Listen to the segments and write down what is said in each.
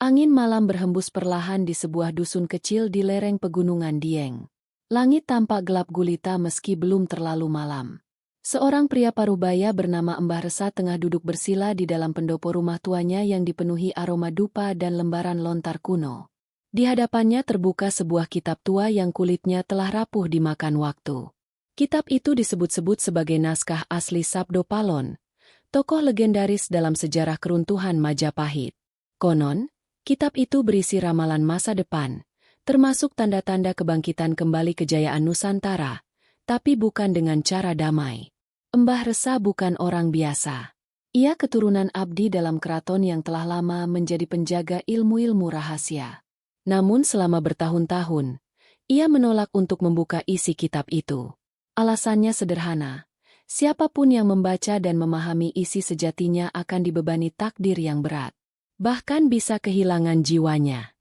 Angin malam berhembus perlahan di sebuah dusun kecil di lereng pegunungan Dieng. Langit tampak gelap gulita meski belum terlalu malam. Seorang pria parubaya bernama Mbah Resa tengah duduk bersila di dalam pendopo rumah tuanya yang dipenuhi aroma dupa dan lembaran lontar kuno. Di hadapannya terbuka sebuah kitab tua yang kulitnya telah rapuh dimakan waktu. Kitab itu disebut-sebut sebagai naskah asli Sabdo Palon, tokoh legendaris dalam sejarah keruntuhan Majapahit. Konon, kitab itu berisi ramalan masa depan, termasuk tanda-tanda kebangkitan kembali kejayaan Nusantara, tapi bukan dengan cara damai. Mbah Resa bukan orang biasa. Ia keturunan abdi dalam keraton yang telah lama menjadi penjaga ilmu-ilmu rahasia. Namun selama bertahun-tahun, ia menolak untuk membuka isi kitab itu. Alasannya sederhana, siapapun yang membaca dan memahami isi sejatinya akan dibebani takdir yang berat. Bahkan bisa kehilangan jiwanya.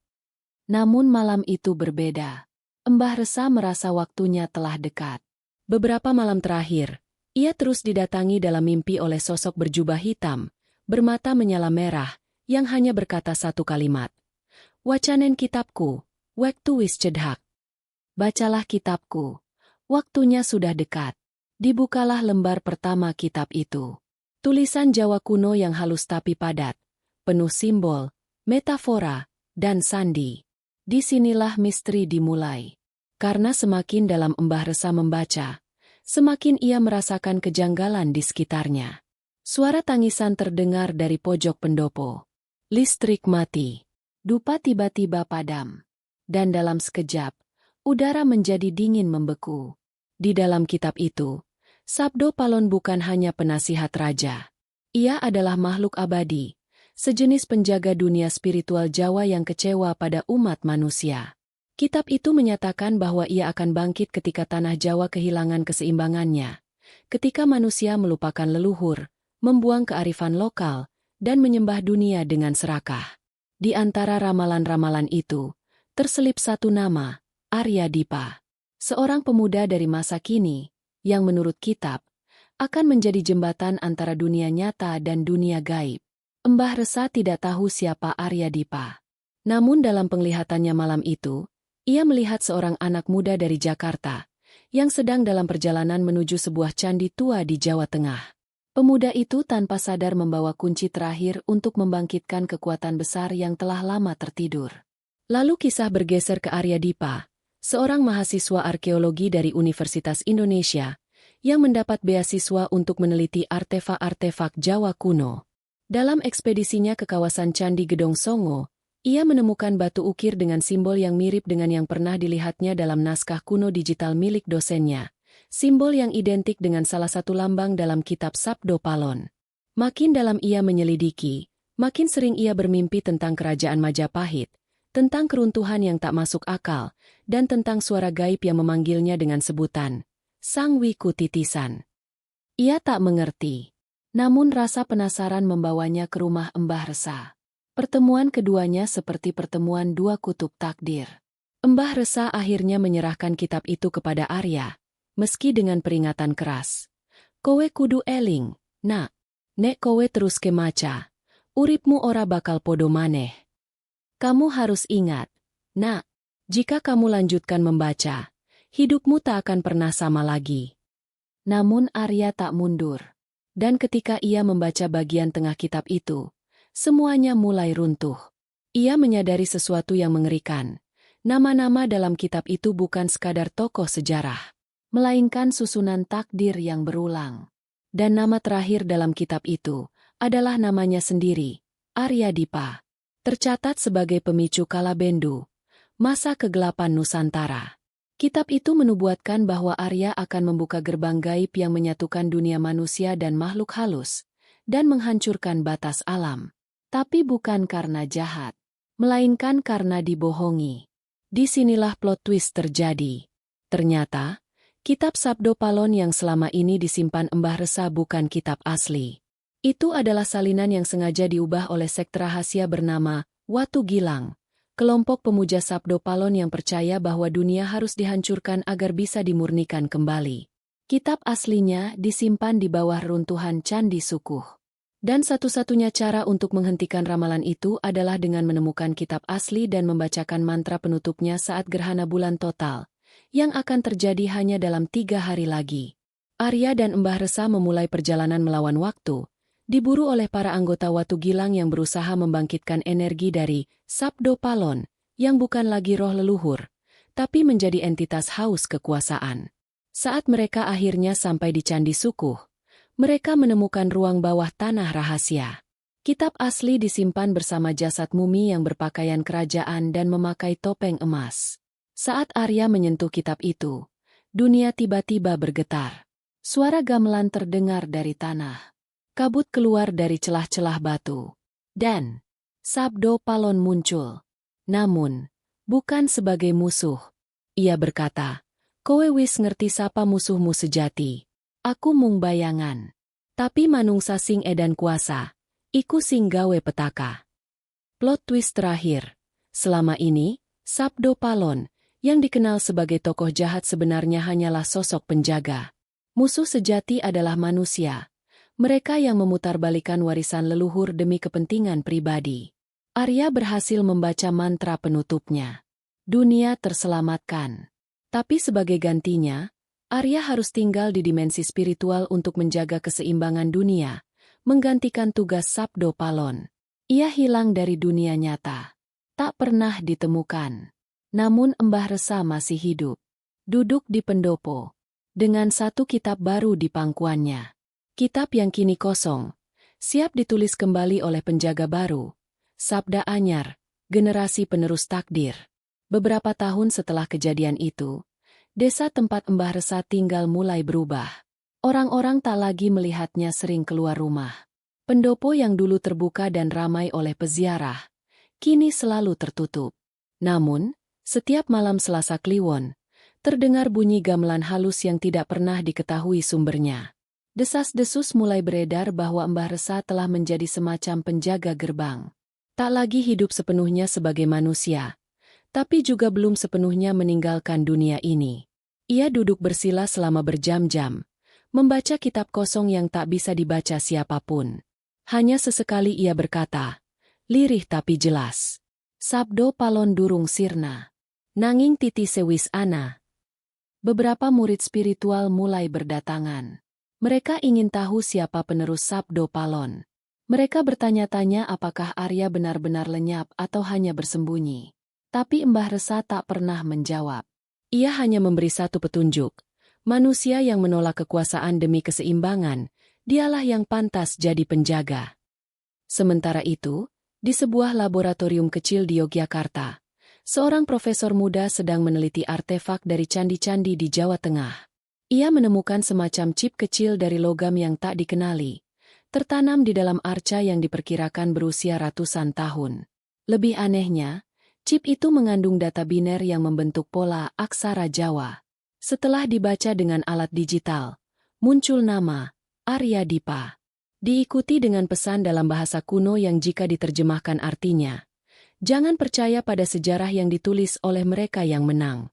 Namun malam itu berbeda. Mbah Resa merasa waktunya telah dekat. Beberapa malam terakhir, ia terus didatangi dalam mimpi oleh sosok berjubah hitam, bermata menyala merah, yang hanya berkata satu kalimat. Wacanen kitabku, waktu wis cedhak. Bacalah kitabku, waktunya sudah dekat. Dibukalah lembar pertama kitab itu. Tulisan Jawa kuno yang halus tapi padat, penuh simbol, metafora, dan sandi. Disinilah misteri dimulai. Karena semakin dalam Mbah Resa membaca, semakin ia merasakan kejanggalan di sekitarnya. Suara tangisan terdengar dari pojok pendopo. Listrik mati. Dupa tiba-tiba padam. Dan dalam sekejap, udara menjadi dingin membeku. Di dalam kitab itu, Sabdo Palon bukan hanya penasihat raja. Ia adalah makhluk abadi, sejenis penjaga dunia spiritual Jawa yang kecewa pada umat manusia. Kitab itu menyatakan bahwa ia akan bangkit ketika tanah Jawa kehilangan keseimbangannya, ketika manusia melupakan leluhur, membuang kearifan lokal, dan menyembah dunia dengan serakah. Di antara ramalan-ramalan itu, terselip satu nama, Arya Dipa. Seorang pemuda dari masa kini, yang menurut kitab, akan menjadi jembatan antara dunia nyata dan dunia gaib. Mbah Resa tidak tahu siapa Arya Dipa. Namun dalam penglihatannya malam itu, ia melihat seorang anak muda dari Jakarta, yang sedang dalam perjalanan menuju sebuah candi tua di Jawa Tengah. Pemuda itu tanpa sadar membawa kunci terakhir untuk membangkitkan kekuatan besar yang telah lama tertidur. Lalu kisah bergeser ke Arya Dipa, seorang mahasiswa arkeologi dari Universitas Indonesia, yang mendapat beasiswa untuk meneliti artefak-artefak Jawa kuno. Dalam ekspedisinya ke kawasan Candi Gedong Songo, ia menemukan batu ukir dengan simbol yang mirip dengan yang pernah dilihatnya dalam naskah kuno digital milik dosennya, simbol yang identik dengan salah satu lambang dalam kitab Sabdo Palon. Makin dalam ia menyelidiki, makin sering ia bermimpi tentang kerajaan Majapahit, tentang keruntuhan yang tak masuk akal, dan tentang suara gaib yang memanggilnya dengan sebutan, Sang Wiku Titisan. Ia tak mengerti. Namun rasa penasaran membawanya ke rumah Mbah Resa. Pertemuan keduanya seperti pertemuan dua kutub takdir. Mbah Resa akhirnya menyerahkan kitab itu kepada Arya, meski dengan peringatan keras. Kowe kudu eling, nak. Nek kowe terus kemaca, uripmu ora bakal podo maneh. Kamu harus ingat, nak, jika kamu lanjutkan membaca, hidupmu tak akan pernah sama lagi. Namun Arya tak mundur. Dan ketika ia membaca bagian tengah kitab itu, semuanya mulai runtuh. Ia menyadari sesuatu yang mengerikan. Nama-nama dalam kitab itu bukan sekadar tokoh sejarah, melainkan susunan takdir yang berulang. Dan nama terakhir dalam kitab itu adalah namanya sendiri, Arya Dipa. Tercatat sebagai pemicu Kalabendu, masa kegelapan Nusantara. Kitab itu menubuatkan bahwa Arya akan membuka gerbang gaib yang menyatukan dunia manusia dan makhluk halus, dan menghancurkan batas alam. Tapi bukan karena jahat, melainkan karena dibohongi. Disinilah plot twist terjadi. Ternyata, kitab Sabdo Palon yang selama ini disimpan Mbah Resa bukan kitab asli. Itu adalah salinan yang sengaja diubah oleh sekte rahasia bernama Watu Gilang. Kelompok pemuja Sabdo Palon yang percaya bahwa dunia harus dihancurkan agar bisa dimurnikan kembali. Kitab aslinya disimpan di bawah runtuhan Candi Sukuh. Dan satu-satunya cara untuk menghentikan ramalan itu adalah dengan menemukan kitab asli dan membacakan mantra penutupnya saat gerhana bulan total, yang akan terjadi hanya dalam 3 hari lagi. Arya dan Mbah Resa memulai perjalanan melawan waktu, diburu oleh para anggota Watu Gilang yang berusaha membangkitkan energi dari Sabdo Palon, yang bukan lagi roh leluhur, tapi menjadi entitas haus kekuasaan. Saat mereka akhirnya sampai di Candi Sukuh, mereka menemukan ruang bawah tanah rahasia. Kitab asli disimpan bersama jasad mumi yang berpakaian kerajaan dan memakai topeng emas. Saat Arya menyentuh kitab itu, dunia tiba-tiba bergetar. Suara gamelan terdengar dari tanah. Kabut keluar dari celah-celah batu. Dan Sabdo Palon muncul. Namun, bukan sebagai musuh. Ia berkata, "Kowe wis ngerti sapa musuhmu sejati. Aku mung bayangan. Tapi manungsa sing edan kuasa, iku sing gawe petaka." Plot twist terakhir. Selama ini, Sabdo Palon, yang dikenal sebagai tokoh jahat sebenarnya hanyalah sosok penjaga. Musuh sejati adalah manusia. Mereka yang memutarbalikkan warisan leluhur demi kepentingan pribadi. Arya berhasil membaca mantra penutupnya. Dunia terselamatkan. Tapi sebagai gantinya, Arya harus tinggal di dimensi spiritual untuk menjaga keseimbangan dunia, menggantikan tugas Sabdo Palon. Ia hilang dari dunia nyata. Tak pernah ditemukan. Namun Mbah Resa masih hidup. Duduk di pendopo. Dengan satu kitab baru di pangkuannya. Kitab yang kini kosong. Siap ditulis kembali oleh penjaga baru. Sabda Anyar, generasi penerus takdir. Beberapa tahun setelah kejadian itu, desa tempat Mbah Resa tinggal mulai berubah. Orang-orang tak lagi melihatnya sering keluar rumah. Pendopo yang dulu terbuka dan ramai oleh peziarah, kini selalu tertutup. Namun, setiap malam Selasa Kliwon, terdengar bunyi gamelan halus yang tidak pernah diketahui sumbernya. Desas-desus mulai beredar bahwa Mbah Resa telah menjadi semacam penjaga gerbang. Tak lagi hidup sepenuhnya sebagai manusia, tapi juga belum sepenuhnya meninggalkan dunia ini. Ia duduk bersila selama berjam-jam, membaca kitab kosong yang tak bisa dibaca siapapun. Hanya sesekali ia berkata, lirih tapi jelas, "Sabdo Palon durung sirna. Nanging titi sewis ana." Beberapa murid spiritual mulai berdatangan. Mereka ingin tahu siapa penerus Sabdo Palon. Mereka bertanya-tanya apakah Arya benar-benar lenyap atau hanya bersembunyi. Tapi Mbah Resa tak pernah menjawab. Ia hanya memberi satu petunjuk. Manusia yang menolak kekuasaan demi keseimbangan, dialah yang pantas jadi penjaga. Sementara itu, di sebuah laboratorium kecil di Yogyakarta, seorang profesor muda sedang meneliti artefak dari candi-candi di Jawa Tengah. Ia menemukan semacam chip kecil dari logam yang tak dikenali, tertanam di dalam arca yang diperkirakan berusia ratusan tahun. Lebih anehnya, chip itu mengandung data biner yang membentuk pola aksara Jawa. Setelah dibaca dengan alat digital, muncul nama Arya Dipa. Diikuti dengan pesan dalam bahasa kuno yang jika diterjemahkan artinya, "Jangan percaya pada sejarah yang ditulis oleh mereka yang menang."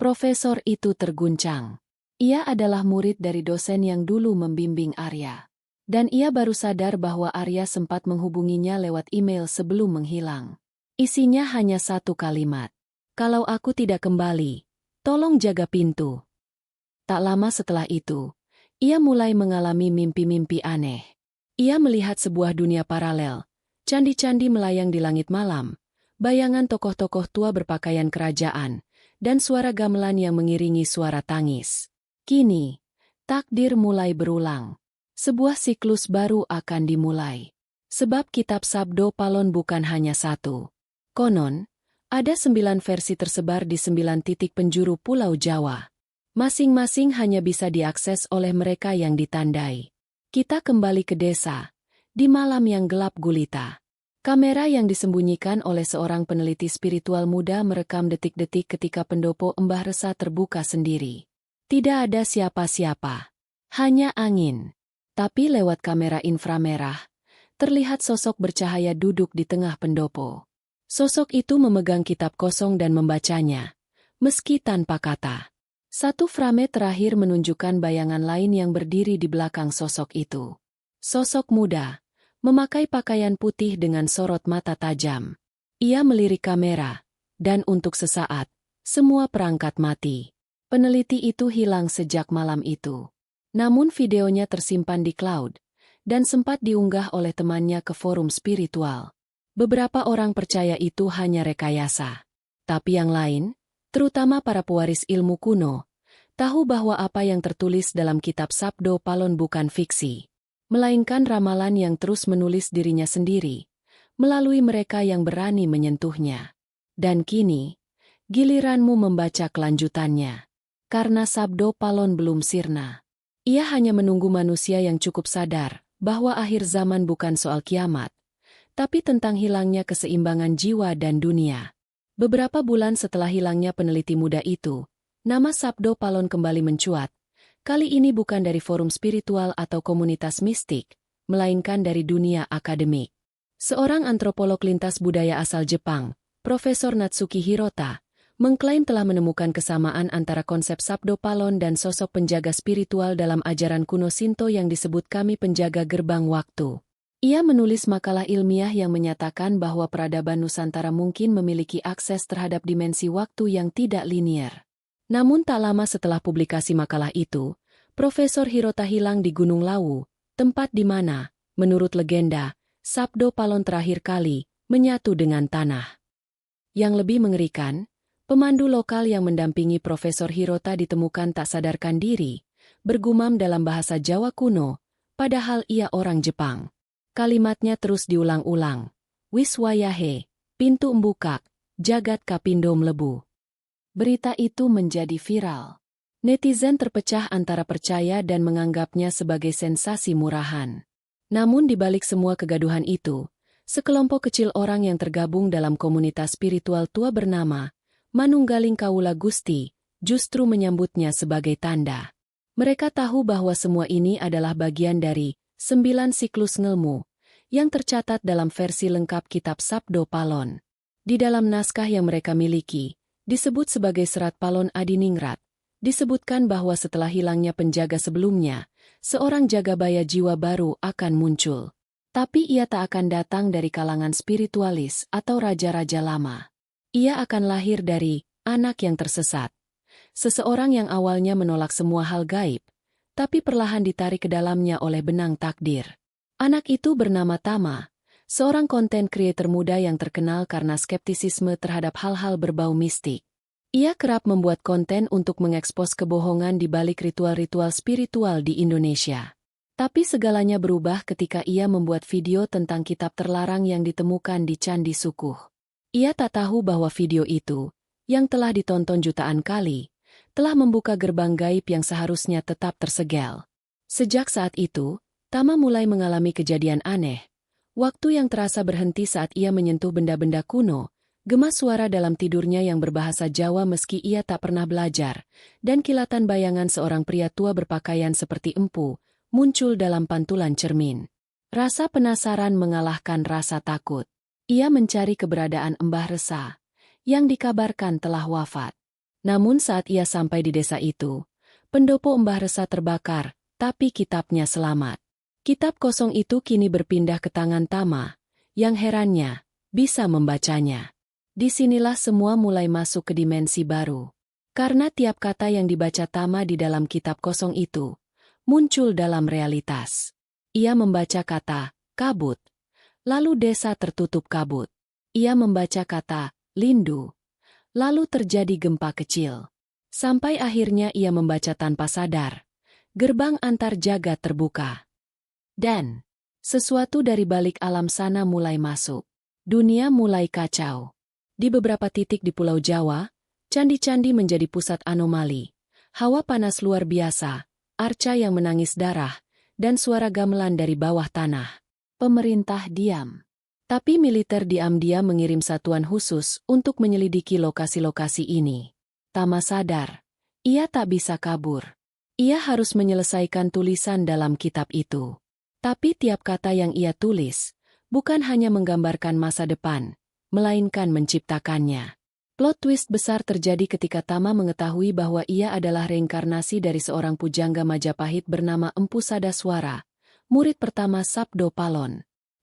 Profesor itu terguncang. Ia adalah murid dari dosen yang dulu membimbing Arya. Dan ia baru sadar bahwa Arya sempat menghubunginya lewat email sebelum menghilang. Isinya hanya satu kalimat. "Kalau aku tidak kembali, tolong jaga pintu." Tak lama setelah itu, ia mulai mengalami mimpi-mimpi aneh. Ia melihat sebuah dunia paralel, candi-candi melayang di langit malam, bayangan tokoh-tokoh tua berpakaian kerajaan, dan suara gamelan yang mengiringi suara tangis. Kini, takdir mulai berulang. Sebuah siklus baru akan dimulai. Sebab kitab Sabdo Palon bukan hanya satu. Konon, ada 9 versi tersebar di 9 titik penjuru Pulau Jawa. Masing-masing hanya bisa diakses oleh mereka yang ditandai. Kita kembali ke desa, di malam yang gelap gulita. Kamera yang disembunyikan oleh seorang peneliti spiritual muda merekam detik-detik ketika pendopo Mbah Resa terbuka sendiri. Tidak ada siapa-siapa. Hanya angin. Tapi lewat kamera inframerah, terlihat sosok bercahaya duduk di tengah pendopo. Sosok itu memegang kitab kosong dan membacanya, meski tanpa kata. Satu frame terakhir menunjukkan bayangan lain yang berdiri di belakang sosok itu. Sosok muda, memakai pakaian putih dengan sorot mata tajam. Ia melirik kamera, dan untuk sesaat, semua perangkat mati. Peneliti itu hilang sejak malam itu. Namun videonya tersimpan di cloud, dan sempat diunggah oleh temannya ke forum spiritual. Beberapa orang percaya itu hanya rekayasa. Tapi yang lain, terutama para pewaris ilmu kuno, tahu bahwa apa yang tertulis dalam kitab Sabdo Palon bukan fiksi, melainkan ramalan yang terus menulis dirinya sendiri, melalui mereka yang berani menyentuhnya. Dan kini, giliranmu membaca kelanjutannya. Karena Sabdo Palon belum sirna. Ia hanya menunggu manusia yang cukup sadar bahwa akhir zaman bukan soal kiamat, tapi tentang hilangnya keseimbangan jiwa dan dunia. Beberapa bulan setelah hilangnya peneliti muda itu, nama Sabdo Palon kembali mencuat. Kali ini bukan dari forum spiritual atau komunitas mistik, melainkan dari dunia akademik. Seorang antropolog lintas budaya asal Jepang, Profesor Natsuki Hirota, mengklaim telah menemukan kesamaan antara konsep Sabdo Palon dan sosok penjaga spiritual dalam ajaran kuno Shinto yang disebut kami penjaga gerbang waktu. Ia menulis makalah ilmiah yang menyatakan bahwa peradaban Nusantara mungkin memiliki akses terhadap dimensi waktu yang tidak linier. Namun tak lama setelah publikasi makalah itu, Profesor Hirota hilang di Gunung Lawu, tempat di mana, menurut legenda, Sabdo Palon terakhir kali menyatu dengan tanah. Yang lebih mengerikan, pemandu lokal yang mendampingi Profesor Hirota ditemukan tak sadarkan diri, bergumam dalam bahasa Jawa kuno, padahal ia orang Jepang. Kalimatnya terus diulang-ulang. Wiswayahe, pintu embukak, jagat kapindo mlebu. Berita itu menjadi viral. Netizen terpecah antara percaya dan menganggapnya sebagai sensasi murahan. Namun di balik semua kegaduhan itu, sekelompok kecil orang yang tergabung dalam komunitas spiritual tua bernama Manunggaling Kawula Gusti justru menyambutnya sebagai tanda. Mereka tahu bahwa semua ini adalah bagian dari 9 siklus ngelmu yang tercatat dalam versi lengkap kitab Sabdo Palon. Di dalam naskah yang mereka miliki, disebut sebagai Serat Palon Adiningrat, disebutkan bahwa setelah hilangnya penjaga sebelumnya, seorang jagabaya jiwa baru akan muncul. Tapi ia tak akan datang dari kalangan spiritualis atau raja-raja lama. Ia akan lahir dari anak yang tersesat. Seseorang yang awalnya menolak semua hal gaib, tapi perlahan ditarik ke dalamnya oleh benang takdir. Anak itu bernama Tama, seorang konten creator muda yang terkenal karena skeptisisme terhadap hal-hal berbau mistik. Ia kerap membuat konten untuk mengekspos kebohongan di balik ritual-ritual spiritual di Indonesia. Tapi segalanya berubah ketika ia membuat video tentang kitab terlarang yang ditemukan di Candi Sukuh. Ia tak tahu bahwa video itu, yang telah ditonton jutaan kali, telah membuka gerbang gaib yang seharusnya tetap tersegel. Sejak saat itu, Tama mulai mengalami kejadian aneh. Waktu yang terasa berhenti saat ia menyentuh benda-benda kuno, gemas suara dalam tidurnya yang berbahasa Jawa meski ia tak pernah belajar, dan kilatan bayangan seorang pria tua berpakaian seperti empu, muncul dalam pantulan cermin. Rasa penasaran mengalahkan rasa takut. Ia mencari keberadaan Mbah Resa, yang dikabarkan telah wafat. Namun saat ia sampai di desa itu, pendopo Mbah Resa terbakar, tapi kitabnya selamat. Kitab kosong itu kini berpindah ke tangan Tama, yang herannya, bisa membacanya. Disinilah semua mulai masuk ke dimensi baru. Karena tiap kata yang dibaca Tama di dalam kitab kosong itu, muncul dalam realitas. Ia membaca kata, kabut. Lalu desa tertutup kabut. Ia membaca kata, lindu. Lalu terjadi gempa kecil. Sampai akhirnya ia membaca tanpa sadar. Gerbang antar jagat terbuka. Dan, sesuatu dari balik alam sana mulai masuk. Dunia mulai kacau. Di beberapa titik di Pulau Jawa, candi-candi menjadi pusat anomali. Hawa panas luar biasa, arca yang menangis darah, dan suara gamelan dari bawah tanah. Pemerintah diam. Tapi militer diam-diam mengirim satuan khusus untuk menyelidiki lokasi-lokasi ini. Tama sadar, ia tak bisa kabur. Ia harus menyelesaikan tulisan dalam kitab itu. Tapi tiap kata yang ia tulis, bukan hanya menggambarkan masa depan, melainkan menciptakannya. Plot twist besar terjadi ketika Tama mengetahui bahwa ia adalah reinkarnasi dari seorang pujangga Majapahit bernama Empu Sadaswara, murid pertama Sabdo Palon.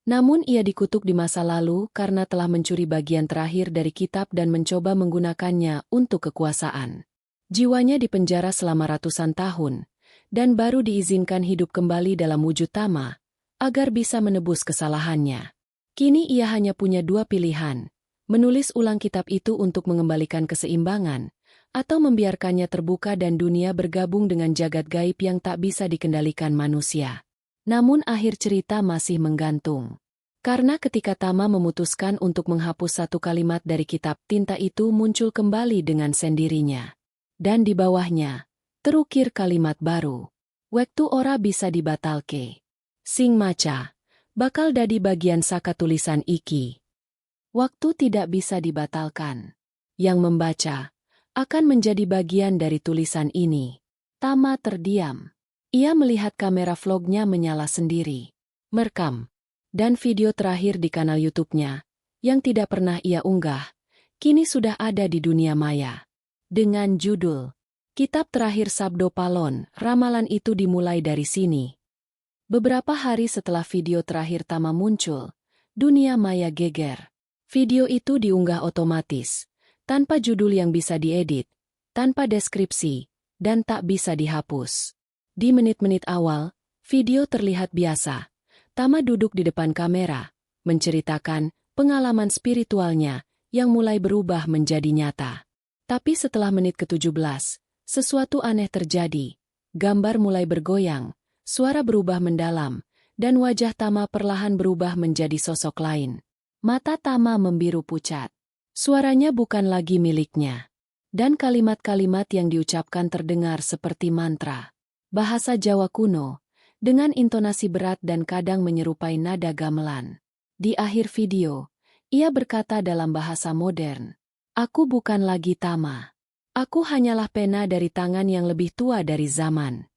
Namun ia dikutuk di masa lalu karena telah mencuri bagian terakhir dari kitab dan mencoba menggunakannya untuk kekuasaan. Jiwanya dipenjara selama ratusan tahun, dan baru diizinkan hidup kembali dalam wujud Tama, agar bisa menebus kesalahannya. Kini ia hanya punya dua pilihan, menulis ulang kitab itu untuk mengembalikan keseimbangan, atau membiarkannya terbuka dan dunia bergabung dengan jagat gaib yang tak bisa dikendalikan manusia. Namun akhir cerita masih menggantung. Karena ketika Tama memutuskan untuk menghapus satu kalimat dari kitab, tinta itu muncul kembali dengan sendirinya. Dan di bawahnya, terukir kalimat baru. Waktu ora bisa dibatalke. Sing maca, bakal dadi bagian saka tulisan iki. Waktu tidak bisa dibatalkan. Yang membaca akan menjadi bagian dari tulisan ini. Tama terdiam. Ia melihat kamera vlognya menyala sendiri. Merekam. Dan video terakhir di kanal YouTube-nya, yang tidak pernah ia unggah, kini sudah ada di dunia maya. Dengan judul, Kitab Terakhir Sabdo Palon, ramalan itu dimulai dari sini. Beberapa hari setelah video terakhir Tama muncul, dunia maya geger. Video itu diunggah otomatis, tanpa judul yang bisa diedit, tanpa deskripsi, dan tak bisa dihapus. Di menit-menit awal, video terlihat biasa. Tama duduk di depan kamera, menceritakan pengalaman spiritualnya yang mulai berubah menjadi nyata. Tapi setelah menit ke-17, sesuatu aneh terjadi. Gambar mulai bergoyang, suara berubah mendalam, dan wajah Tama perlahan berubah menjadi sosok lain. Mata Tama membiru pucat. Suaranya bukan lagi miliknya. Dan kalimat-kalimat yang diucapkan terdengar seperti mantra. Bahasa Jawa kuno, dengan intonasi berat dan kadang menyerupai nada gamelan. Di akhir video, ia berkata dalam bahasa modern, "Aku bukan lagi Tama. Aku hanyalah pena dari tangan yang lebih tua dari zaman."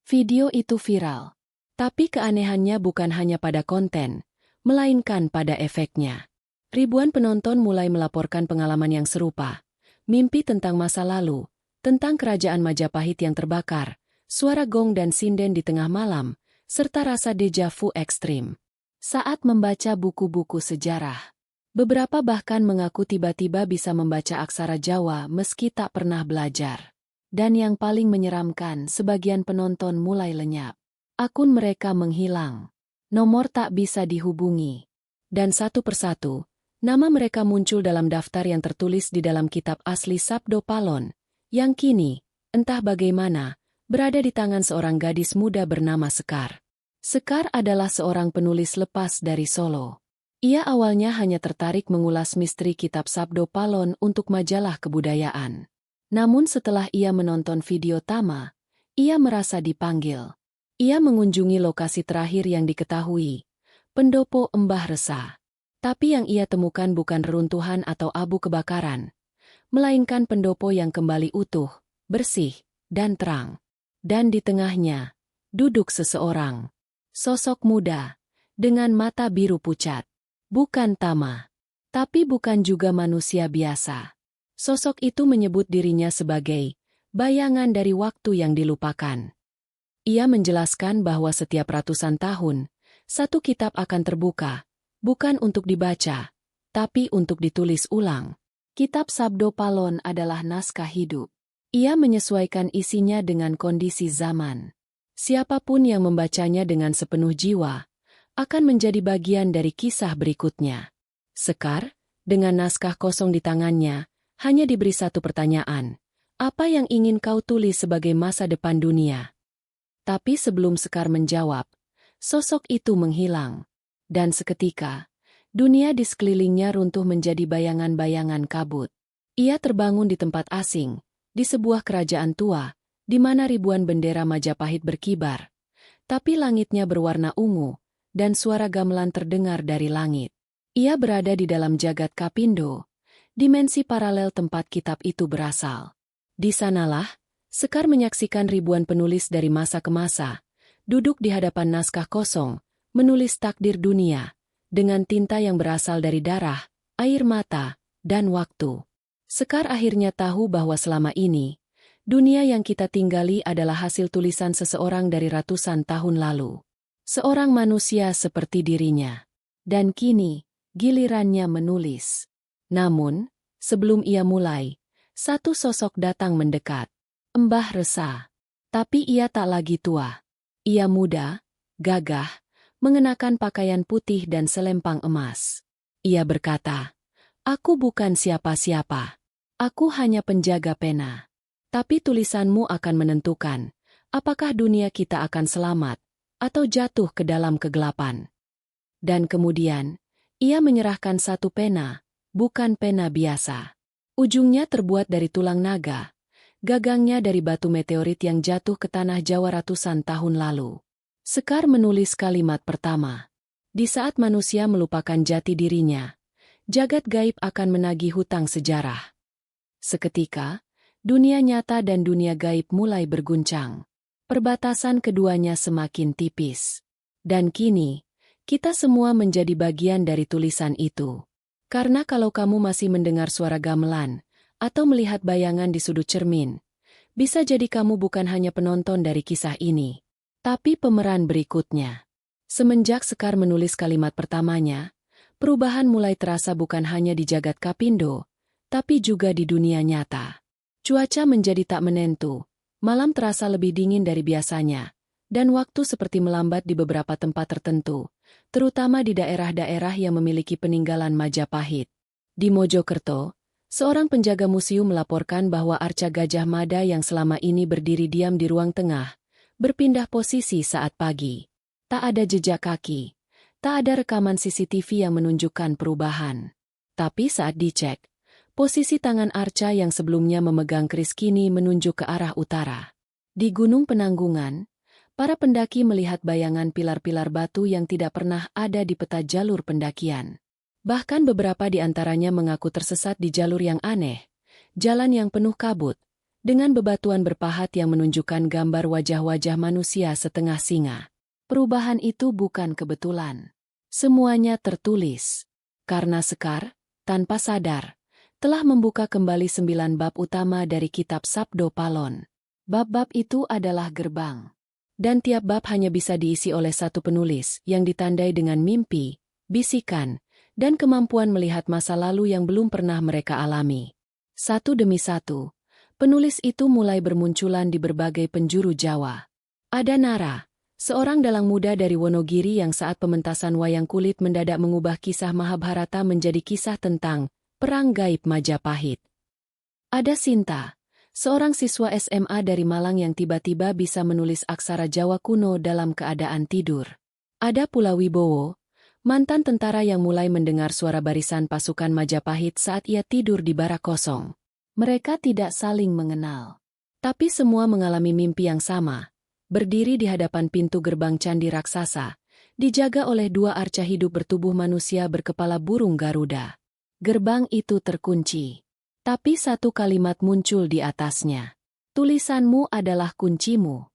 Video itu viral. Tapi keanehannya bukan hanya pada konten, melainkan pada efeknya. Ribuan penonton mulai melaporkan pengalaman yang serupa. Mimpi tentang masa lalu, tentang kerajaan Majapahit yang terbakar, suara gong dan sinden di tengah malam, serta rasa deja vu ekstrim. Saat membaca buku-buku sejarah, beberapa bahkan mengaku tiba-tiba bisa membaca aksara Jawa meski tak pernah belajar. Dan yang paling menyeramkan, sebagian penonton mulai lenyap. Akun mereka menghilang. Nomor tak bisa dihubungi. Dan satu persatu, nama mereka muncul dalam daftar yang tertulis di dalam kitab asli Sabdo Palon, yang kini, entah bagaimana, berada di tangan seorang gadis muda bernama Sekar. Sekar adalah seorang penulis lepas dari Solo. Ia awalnya hanya tertarik mengulas misteri kitab Sabdo Palon untuk majalah kebudayaan. Namun setelah ia menonton video Tama, ia merasa dipanggil. Ia mengunjungi lokasi terakhir yang diketahui, pendopo Mbah Resa. Tapi yang ia temukan bukan reruntuhan atau abu kebakaran, melainkan pendopo yang kembali utuh, bersih, dan terang. Dan di tengahnya, duduk seseorang. Sosok muda, dengan mata biru pucat. Bukan Tama. Tapi bukan juga manusia biasa. Sosok itu menyebut dirinya sebagai bayangan dari waktu yang dilupakan. Ia menjelaskan bahwa setiap ratusan tahun, satu kitab akan terbuka, bukan untuk dibaca, tapi untuk ditulis ulang. Kitab Sabdo Palon adalah naskah hidup. Ia menyesuaikan isinya dengan kondisi zaman. Siapapun yang membacanya dengan sepenuh jiwa, akan menjadi bagian dari kisah berikutnya. Sekar, dengan naskah kosong di tangannya, hanya diberi satu pertanyaan. Apa yang ingin kau tulis sebagai masa depan dunia? Tapi sebelum Sekar menjawab, sosok itu menghilang. Dan seketika, dunia di sekelilingnya runtuh menjadi bayangan-bayangan kabut. Ia terbangun di tempat asing, di sebuah kerajaan tua, di mana ribuan bendera Majapahit berkibar. Tapi langitnya berwarna ungu, dan suara gamelan terdengar dari langit. Ia berada di dalam jagat Kapindo, dimensi paralel tempat kitab itu berasal. Di sanalah, Sekar menyaksikan ribuan penulis dari masa ke masa, duduk di hadapan naskah kosong, menulis takdir dunia, dengan tinta yang berasal dari darah, air mata, dan waktu. Sekar akhirnya tahu bahwa selama ini, dunia yang kita tinggali adalah hasil tulisan seseorang dari ratusan tahun lalu. Seorang manusia seperti dirinya. Dan kini, gilirannya menulis. Namun, sebelum ia mulai, satu sosok datang mendekat. Mbah Resa. Tapi ia tak lagi tua. Ia muda, gagah, mengenakan pakaian putih dan selempang emas. Ia berkata, "Aku bukan siapa-siapa. Aku hanya penjaga pena. Tapi tulisanmu akan menentukan, apakah dunia kita akan selamat, atau jatuh ke dalam kegelapan." Dan kemudian, ia menyerahkan satu pena, bukan pena biasa. Ujungnya terbuat dari tulang naga, gagangnya dari batu meteorit yang jatuh ke tanah Jawa ratusan tahun lalu. Sekar menulis kalimat pertama. Di saat manusia melupakan jati dirinya, jagat gaib akan menagih hutang sejarah. Seketika, dunia nyata dan dunia gaib mulai berguncang. Perbatasan keduanya semakin tipis. Dan kini, kita semua menjadi bagian dari tulisan itu. Karena kalau kamu masih mendengar suara gamelan, atau melihat bayangan di sudut cermin, bisa jadi kamu bukan hanya penonton dari kisah ini, tapi pemeran berikutnya. Semenjak Sekar menulis kalimat pertamanya, perubahan mulai terasa bukan hanya di jagat Kapindo, tapi juga di dunia nyata. Cuaca menjadi tak menentu, malam terasa lebih dingin dari biasanya, dan waktu seperti melambat di beberapa tempat tertentu, terutama di daerah-daerah yang memiliki peninggalan Majapahit. Di Mojokerto, seorang penjaga museum melaporkan bahwa arca Gajah Mada yang selama ini berdiri diam di ruang tengah, berpindah posisi saat pagi. Tak ada jejak kaki, tak ada rekaman CCTV yang menunjukkan perubahan. Tapi saat dicek, posisi tangan arca yang sebelumnya memegang keris kini menunjuk ke arah utara. Di Gunung Penanggungan, para pendaki melihat bayangan pilar-pilar batu yang tidak pernah ada di peta jalur pendakian. Bahkan beberapa di antaranya mengaku tersesat di jalur yang aneh, jalan yang penuh kabut, dengan bebatuan berpahat yang menunjukkan gambar wajah-wajah manusia setengah singa. Perubahan itu bukan kebetulan. Semuanya tertulis. Karena Sekar, tanpa sadar, telah membuka kembali 9 bab utama dari kitab Sabdo Palon. Bab-bab itu adalah gerbang. Dan tiap bab hanya bisa diisi oleh satu penulis yang ditandai dengan mimpi, bisikan, dan kemampuan melihat masa lalu yang belum pernah mereka alami. Satu demi satu, penulis itu mulai bermunculan di berbagai penjuru Jawa. Ada Nara, seorang dalang muda dari Wonogiri yang saat pementasan wayang kulit mendadak mengubah kisah Mahabharata menjadi kisah tentang perang gaib Majapahit. Ada Sinta, seorang siswa SMA dari Malang yang tiba-tiba bisa menulis aksara Jawa kuno dalam keadaan tidur. Ada pula Wibowo, mantan tentara yang mulai mendengar suara barisan pasukan Majapahit saat ia tidur di barak kosong. Mereka tidak saling mengenal, tapi semua mengalami mimpi yang sama. Berdiri di hadapan pintu gerbang candi raksasa, dijaga oleh dua arca hidup bertubuh manusia berkepala burung Garuda. Gerbang itu terkunci, tapi satu kalimat muncul di atasnya. Tulisanmu adalah kuncimu.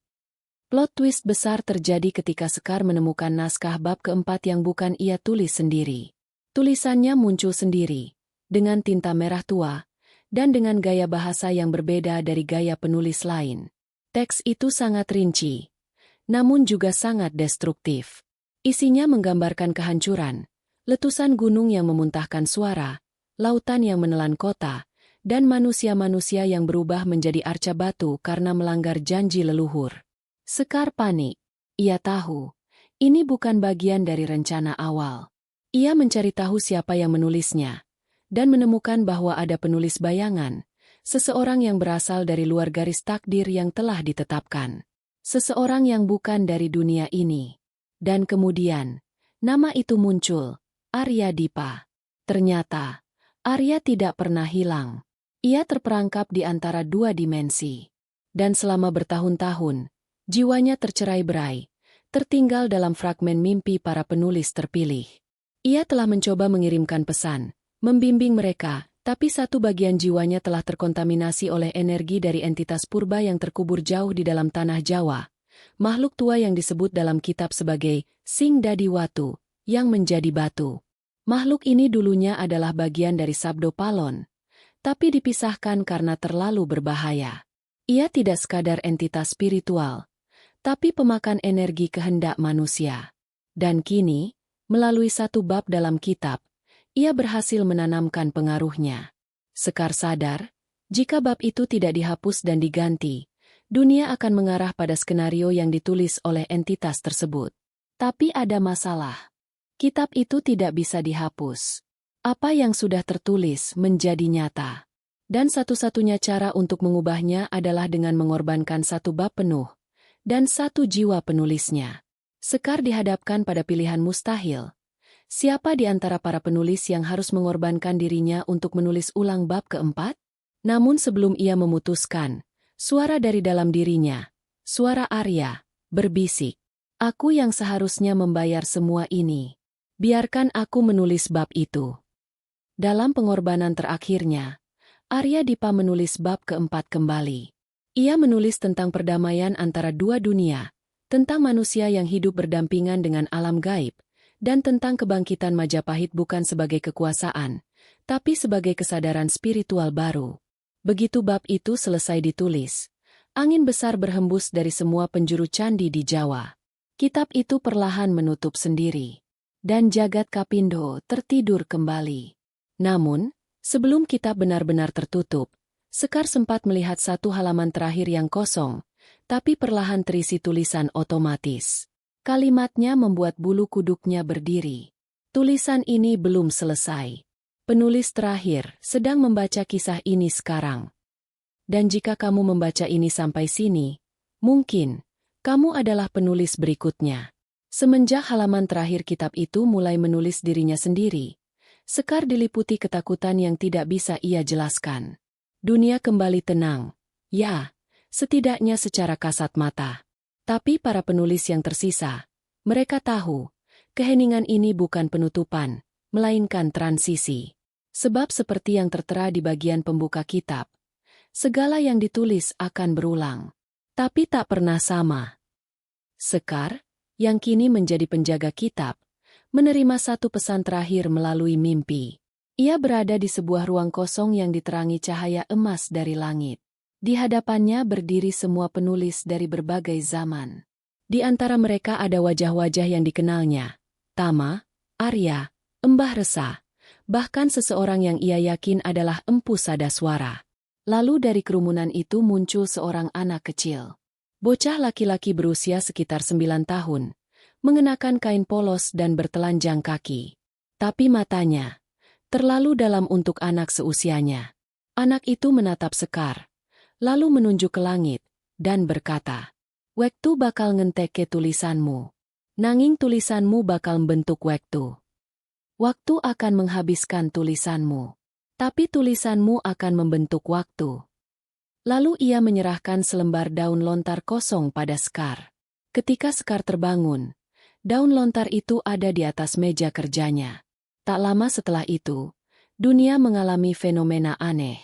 Plot twist besar terjadi ketika Sekar menemukan naskah bab keempat yang bukan ia tulis sendiri. Tulisannya muncul sendiri, dengan tinta merah tua, dan dengan gaya bahasa yang berbeda dari gaya penulis lain. Teks itu sangat rinci, namun juga sangat destruktif. Isinya menggambarkan kehancuran, letusan gunung yang memuntahkan suara, lautan yang menelan kota, dan manusia-manusia yang berubah menjadi arca batu karena melanggar janji leluhur. Sekar panik. Ia tahu, ini bukan bagian dari rencana awal. Ia mencari tahu siapa yang menulisnya, dan menemukan bahwa ada penulis bayangan, seseorang yang berasal dari luar garis takdir yang telah ditetapkan. Seseorang yang bukan dari dunia ini. Dan kemudian, nama itu muncul, Arya Dipa. Ternyata, Arya tidak pernah hilang. Ia terperangkap di antara dua dimensi. Dan selama bertahun-tahun, jiwanya tercerai-berai, tertinggal dalam fragmen mimpi para penulis terpilih. Ia telah mencoba mengirimkan pesan, membimbing mereka, tapi satu bagian jiwanya telah terkontaminasi oleh energi dari entitas purba yang terkubur jauh di dalam tanah Jawa, makhluk tua yang disebut dalam kitab sebagai Sing Dadi Watu, yang menjadi batu. Makhluk ini dulunya adalah bagian dari Sabdo Palon, tapi dipisahkan karena terlalu berbahaya. Ia tidak sekadar entitas spiritual, tapi pemakan energi kehendak manusia. Dan kini, Melalui satu bab dalam kitab, ia berhasil menanamkan pengaruhnya. Sekar sadar, jika bab itu tidak dihapus dan diganti, dunia akan mengarah pada skenario yang ditulis oleh entitas tersebut. Tapi ada masalah. Kitab itu tidak bisa dihapus. Apa yang sudah tertulis menjadi nyata. Dan satu-satunya cara untuk mengubahnya adalah dengan mengorbankan satu bab penuh dan satu jiwa penulisnya. Sekar dihadapkan pada pilihan mustahil. Siapa di antara para penulis yang harus mengorbankan dirinya untuk menulis ulang bab keempat? Namun sebelum ia memutuskan, suara dari dalam dirinya, suara Arya, berbisik. Aku yang seharusnya membayar semua ini. Biarkan aku menulis bab itu. Dalam pengorbanan terakhirnya, Arya Dipa menulis bab keempat kembali. Ia menulis tentang perdamaian antara dua dunia, tentang manusia yang hidup berdampingan dengan alam gaib, dan tentang kebangkitan Majapahit bukan sebagai kekuasaan, tapi sebagai kesadaran spiritual baru. Begitu bab itu selesai ditulis, angin besar berhembus dari semua penjuru candi di Jawa. Kitab itu perlahan menutup sendiri, dan jagat Kapindo tertidur kembali. Namun, sebelum kitab benar-benar tertutup, Sekar sempat melihat satu halaman terakhir yang kosong, tapi perlahan terisi tulisan otomatis. Kalimatnya membuat bulu kuduknya berdiri. Tulisan ini belum selesai. Penulis terakhir sedang membaca kisah ini sekarang. Dan jika kamu membaca ini sampai sini, mungkin kamu adalah penulis berikutnya. Semenjak halaman terakhir kitab itu mulai menulis dirinya sendiri, Sekar diliputi ketakutan yang tidak bisa ia jelaskan. Dunia kembali tenang. Ya, setidaknya secara kasat mata. Tapi para penulis yang tersisa, mereka tahu, keheningan ini bukan penutupan, melainkan transisi. Sebab seperti yang tertera di bagian pembuka kitab, segala yang ditulis akan berulang. Tapi tak pernah sama. Sekar, yang kini menjadi penjaga kitab, menerima satu pesan terakhir melalui mimpi. Ia berada di sebuah ruang kosong yang diterangi cahaya emas dari langit. Di hadapannya berdiri semua penulis dari berbagai zaman. Di antara mereka ada wajah-wajah yang dikenalnya. Tama, Arya, Embah Resa, bahkan seseorang yang ia yakin adalah Empu Sadaswara. Lalu dari kerumunan itu muncul seorang anak kecil. Bocah laki-laki berusia sekitar 9 tahun, mengenakan kain polos dan bertelanjang kaki. Tapi matanya terlalu dalam untuk anak seusianya. Anak itu menatap Sekar, lalu menunjuk ke langit, dan berkata, "Wektu bakal ngenteke tulisanmu. Nanging tulisanmu bakal membentuk wektu. Waktu akan menghabiskan tulisanmu. Tapi tulisanmu akan membentuk waktu." Lalu ia menyerahkan selembar daun lontar kosong pada Sekar. Ketika Sekar terbangun, daun lontar itu ada di atas meja kerjanya. Tak lama setelah itu, dunia mengalami fenomena aneh.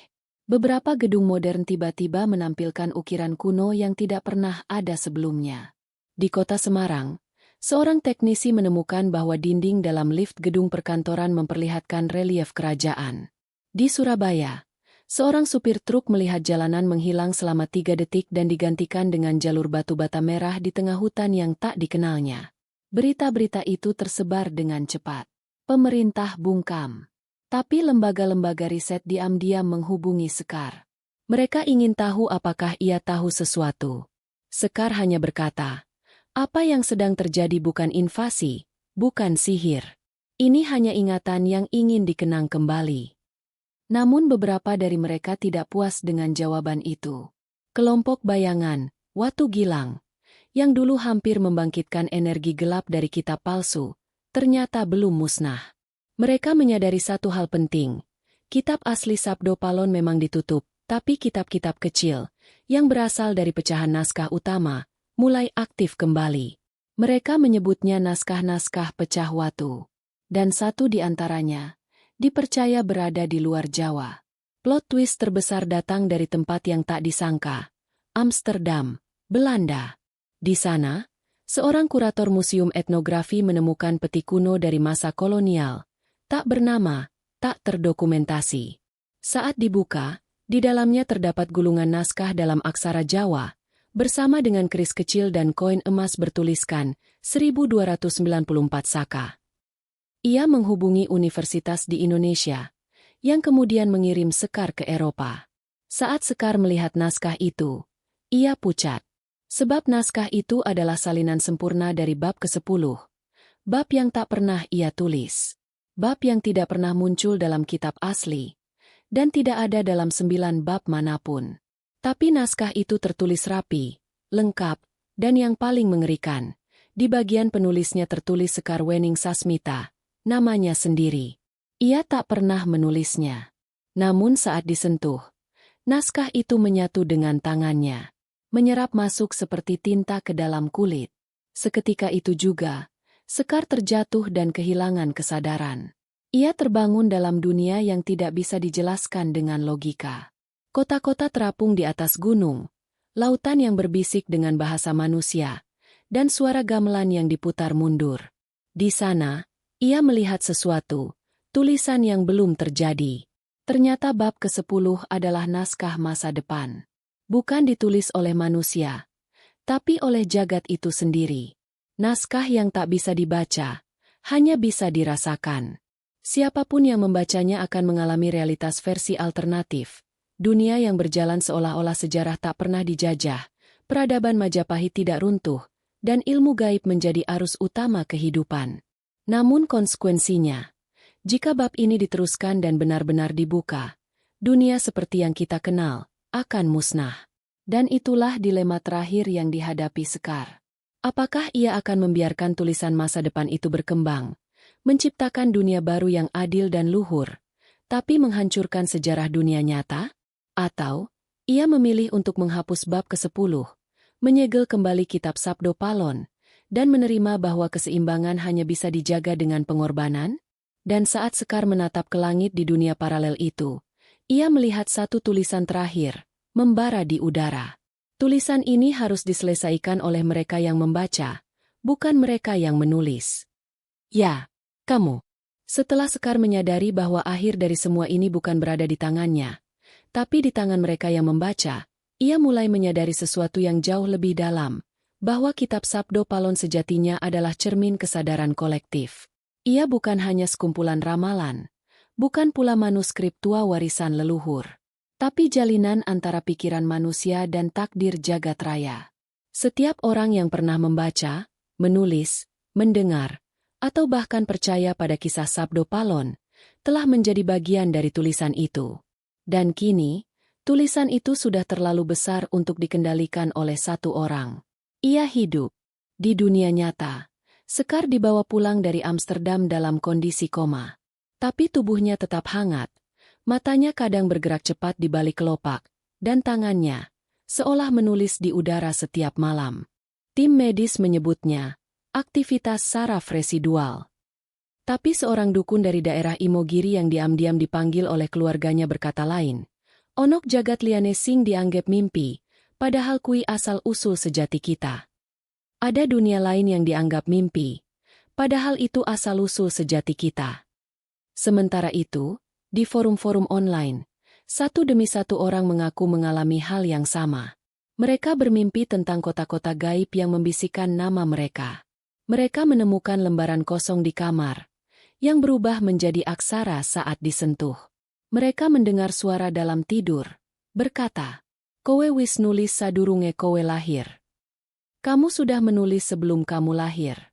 Beberapa gedung modern tiba-tiba menampilkan ukiran kuno yang tidak pernah ada sebelumnya. Di kota Semarang, seorang teknisi menemukan bahwa dinding dalam lift gedung perkantoran memperlihatkan relief kerajaan. Di Surabaya, seorang supir truk melihat jalanan menghilang selama 3 detik dan digantikan dengan jalur batu bata merah di tengah hutan yang tak dikenalnya. Berita-berita itu tersebar dengan cepat. Pemerintah bungkam. Tapi lembaga-lembaga riset diam-diam menghubungi Sekar. Mereka ingin tahu apakah ia tahu sesuatu. Sekar hanya berkata, "Apa yang sedang terjadi bukan invasi, bukan sihir. Ini hanya ingatan yang ingin dikenang kembali." Namun beberapa dari mereka tidak puas dengan jawaban itu. Kelompok bayangan, Watu Gilang, yang dulu hampir membangkitkan energi gelap dari kitab palsu, ternyata belum musnah. Mereka menyadari satu hal penting. Kitab asli Sabdo Palon memang ditutup, tapi kitab-kitab kecil, yang berasal dari pecahan naskah utama, mulai aktif kembali. Mereka menyebutnya naskah-naskah pecah watu. Dan satu di antaranya, dipercaya berada di luar Jawa. Plot twist terbesar datang dari tempat yang tak disangka, Amsterdam, Belanda. Di sana, seorang kurator museum etnografi menemukan peti kuno dari masa kolonial, tak bernama, tak terdokumentasi. Saat dibuka, di dalamnya terdapat gulungan naskah dalam aksara Jawa, bersama dengan keris kecil dan koin emas bertuliskan 1294 saka. Ia menghubungi universitas di Indonesia, yang kemudian mengirim Sekar ke Eropa. Saat Sekar melihat naskah itu, ia pucat. Sebab naskah itu adalah salinan sempurna dari bab ke-10. Bab yang tak pernah ia tulis. Bab yang tidak pernah muncul dalam kitab asli. Dan tidak ada dalam 9 bab manapun. Tapi naskah itu tertulis rapi, lengkap, dan yang paling mengerikan, di bagian penulisnya tertulis Sekar Wening Sasmita, namanya sendiri. Ia tak pernah menulisnya. Namun saat disentuh, naskah itu menyatu dengan tangannya, menyerap masuk seperti tinta ke dalam kulit. Seketika itu juga, Sekar terjatuh dan kehilangan kesadaran. Ia terbangun dalam dunia yang tidak bisa dijelaskan dengan logika. Kota-kota terapung di atas gunung, lautan yang berbisik dengan bahasa manusia, dan suara gamelan yang diputar mundur. Di sana, ia melihat sesuatu, tulisan yang belum terjadi. Ternyata bab ke-10 adalah naskah masa depan. Bukan ditulis oleh manusia, tapi oleh jagat itu sendiri. Naskah yang tak bisa dibaca, hanya bisa dirasakan. Siapapun yang membacanya akan mengalami realitas versi alternatif. Dunia yang berjalan seolah-olah sejarah tak pernah dijajah, peradaban Majapahit tidak runtuh, dan ilmu gaib menjadi arus utama kehidupan. Namun konsekuensinya, jika bab ini diteruskan dan benar-benar dibuka, dunia seperti yang kita kenal akan musnah. Dan itulah dilema terakhir yang dihadapi Sekar. Apakah ia akan membiarkan tulisan masa depan itu berkembang, menciptakan dunia baru yang adil dan luhur, tapi menghancurkan sejarah dunia nyata? Atau, ia memilih untuk menghapus bab ke-10, menyegel kembali kitab Sabdo Palon, dan menerima bahwa keseimbangan hanya bisa dijaga dengan pengorbanan? Dan saat Sekar menatap ke langit di dunia paralel itu, ia melihat satu tulisan terakhir, membara di udara. Tulisan ini harus diselesaikan oleh mereka yang membaca, bukan mereka yang menulis. Ya, kamu. Setelah Sekar menyadari bahwa akhir dari semua ini bukan berada di tangannya, tapi di tangan mereka yang membaca, ia mulai menyadari sesuatu yang jauh lebih dalam, bahwa kitab Sabdo Palon sejatinya adalah cermin kesadaran kolektif. Ia bukan hanya sekumpulan ramalan, bukan pula manuskrip tua warisan leluhur, tapi jalinan antara pikiran manusia dan takdir jagat raya. Setiap orang yang pernah membaca, menulis, mendengar, atau bahkan percaya pada kisah Sabdo Palon, telah menjadi bagian dari tulisan itu. Dan kini, tulisan itu sudah terlalu besar untuk dikendalikan oleh satu orang. Ia hidup. Di dunia nyata, Sekar dibawa pulang dari Amsterdam dalam kondisi koma. Tapi tubuhnya tetap hangat, matanya kadang bergerak cepat di balik kelopak, dan tangannya, seolah menulis di udara setiap malam. Tim medis menyebutnya aktivitas saraf residual. Tapi seorang dukun dari daerah Imogiri yang diam-diam dipanggil oleh keluarganya berkata lain. Onok jagat liane sing dianggap mimpi, padahal kui asal-usul sejati kita. Ada dunia lain yang dianggap mimpi, padahal itu asal-usul sejati kita. Sementara itu, di forum-forum online, satu demi satu orang mengaku mengalami hal yang sama. Mereka bermimpi tentang kota-kota gaib yang membisikkan nama mereka. Mereka menemukan lembaran kosong di kamar, yang berubah menjadi aksara saat disentuh. Mereka mendengar suara dalam tidur, berkata, "Kowe wis nulis sadurunge kowe lahir. Kamu sudah menulis sebelum kamu lahir."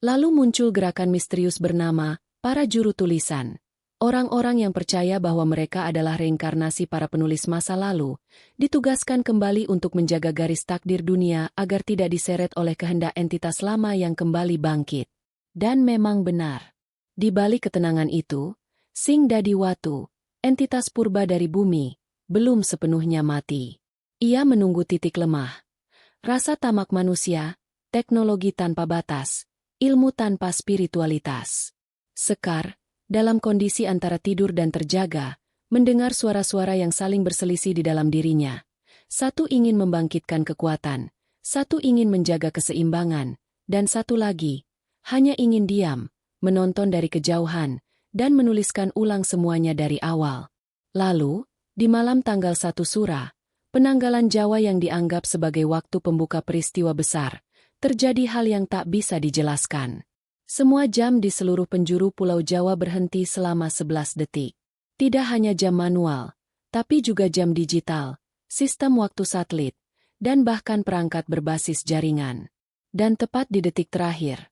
Lalu muncul gerakan misterius bernama para juru tulisan. Orang-orang yang percaya bahwa mereka adalah reinkarnasi para penulis masa lalu, ditugaskan kembali untuk menjaga garis takdir dunia agar tidak diseret oleh kehendak entitas lama yang kembali bangkit. Dan memang benar. Di balik ketenangan itu, Sing Dadi Watu, entitas purba dari bumi, belum sepenuhnya mati. Ia menunggu titik lemah. Rasa tamak manusia, teknologi tanpa batas, ilmu tanpa spiritualitas. Sekar, dalam kondisi antara tidur dan terjaga, mendengar suara-suara yang saling berselisih di dalam dirinya. Satu ingin membangkitkan kekuatan, satu ingin menjaga keseimbangan, dan satu lagi, hanya ingin diam, menonton dari kejauhan, dan menuliskan ulang semuanya dari awal. Lalu, di malam tanggal 1 Sura, penanggalan Jawa yang dianggap sebagai waktu pembuka peristiwa besar, terjadi hal yang tak bisa dijelaskan. Semua jam di seluruh penjuru Pulau Jawa berhenti selama 11 detik. Tidak hanya jam manual, tapi juga jam digital, sistem waktu satelit, dan bahkan perangkat berbasis jaringan. Dan tepat di detik terakhir,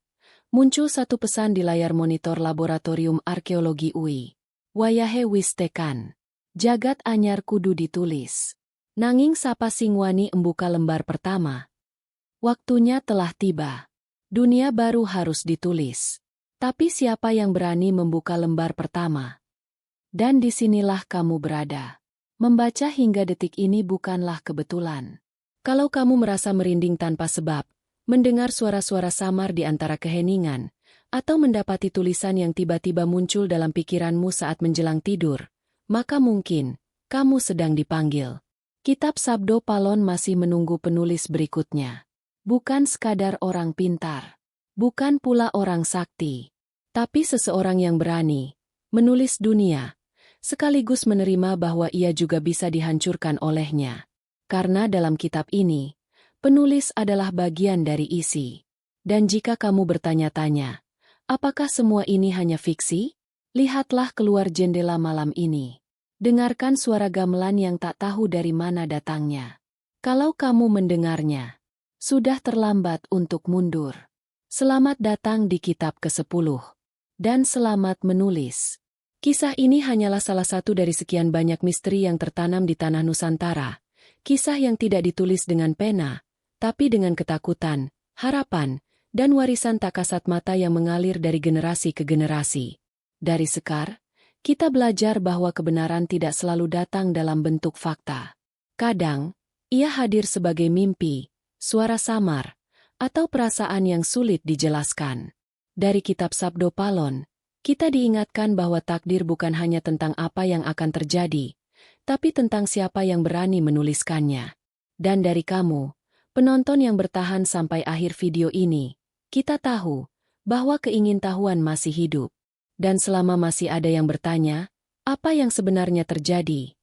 muncul satu pesan di layar monitor Laboratorium Arkeologi UI. Wayahe wis tekan. Jagat anyar kudu ditulis. Nanging sapa sing wani embuka lembar pertama. Waktunya telah tiba. Dunia baru harus ditulis. Tapi siapa yang berani membuka lembar pertama? Dan disinilah kamu berada. Membaca hingga detik ini bukanlah kebetulan. Kalau kamu merasa merinding tanpa sebab, mendengar suara-suara samar di antara keheningan, atau mendapati tulisan yang tiba-tiba muncul dalam pikiranmu saat menjelang tidur, maka mungkin kamu sedang dipanggil. Kitab Sabdo Palon masih menunggu penulis berikutnya. Bukan sekadar orang pintar, bukan pula orang sakti, tapi seseorang yang berani menulis dunia, sekaligus menerima bahwa ia juga bisa dihancurkan olehnya. Karena dalam kitab ini, penulis adalah bagian dari isi. Dan jika kamu bertanya-tanya, apakah semua ini hanya fiksi? Lihatlah keluar jendela malam ini. Dengarkan suara gamelan yang tak tahu dari mana datangnya. Kalau kamu mendengarnya, sudah terlambat untuk mundur. Selamat datang di kitab ke-10. Dan selamat menulis. Kisah ini hanyalah salah satu dari sekian banyak misteri yang tertanam di tanah Nusantara. Kisah yang tidak ditulis dengan pena, tapi dengan ketakutan, harapan, dan warisan tak kasat mata yang mengalir dari generasi ke generasi. Dari Sekar, kita belajar bahwa kebenaran tidak selalu datang dalam bentuk fakta. Kadang, ia hadir sebagai mimpi, suara samar, atau perasaan yang sulit dijelaskan. Dari kitab Sabdo Palon, kita diingatkan bahwa takdir bukan hanya tentang apa yang akan terjadi, tapi tentang siapa yang berani menuliskannya. Dan dari kamu, penonton yang bertahan sampai akhir video ini, kita tahu bahwa keingintahuan masih hidup. Dan selama masih ada yang bertanya, apa yang sebenarnya terjadi,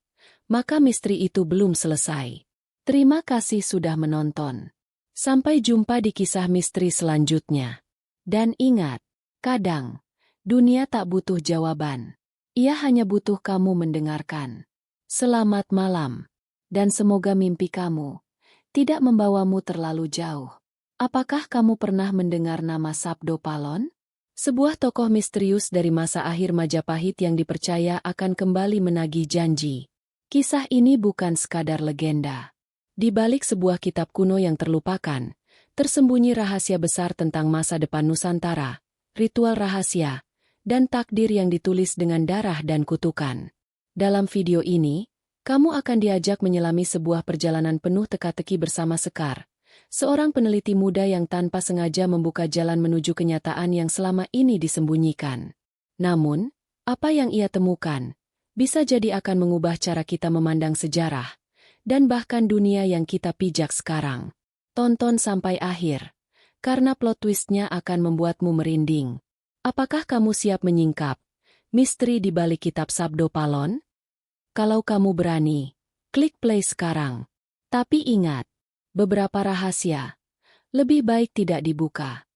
maka misteri itu belum selesai. Terima kasih sudah menonton. Sampai jumpa di kisah misteri selanjutnya. Dan ingat, kadang, dunia tak butuh jawaban. Ia hanya butuh kamu mendengarkan. Selamat malam. Dan semoga mimpi kamu tidak membawamu terlalu jauh. Apakah kamu pernah mendengar nama Sabdo Palon? Sebuah tokoh misterius dari masa akhir Majapahit yang dipercaya akan kembali menagih janji. Kisah ini bukan sekadar legenda. Di balik sebuah kitab kuno yang terlupakan, tersembunyi rahasia besar tentang masa depan Nusantara, ritual rahasia, dan takdir yang ditulis dengan darah dan kutukan. Dalam video ini, kamu akan diajak menyelami sebuah perjalanan penuh teka-teki bersama Sekar, seorang peneliti muda yang tanpa sengaja membuka jalan menuju kenyataan yang selama ini disembunyikan. Namun, apa yang ia temukan bisa jadi akan mengubah cara kita memandang sejarah, dan bahkan dunia yang kita pijak sekarang. Tonton sampai akhir, karena plot twist-nya akan membuatmu merinding. Apakah kamu siap menyingkap misteri di balik kitab Sabdo Palon? Kalau kamu berani, klik play sekarang. Tapi ingat, beberapa rahasia lebih baik tidak dibuka.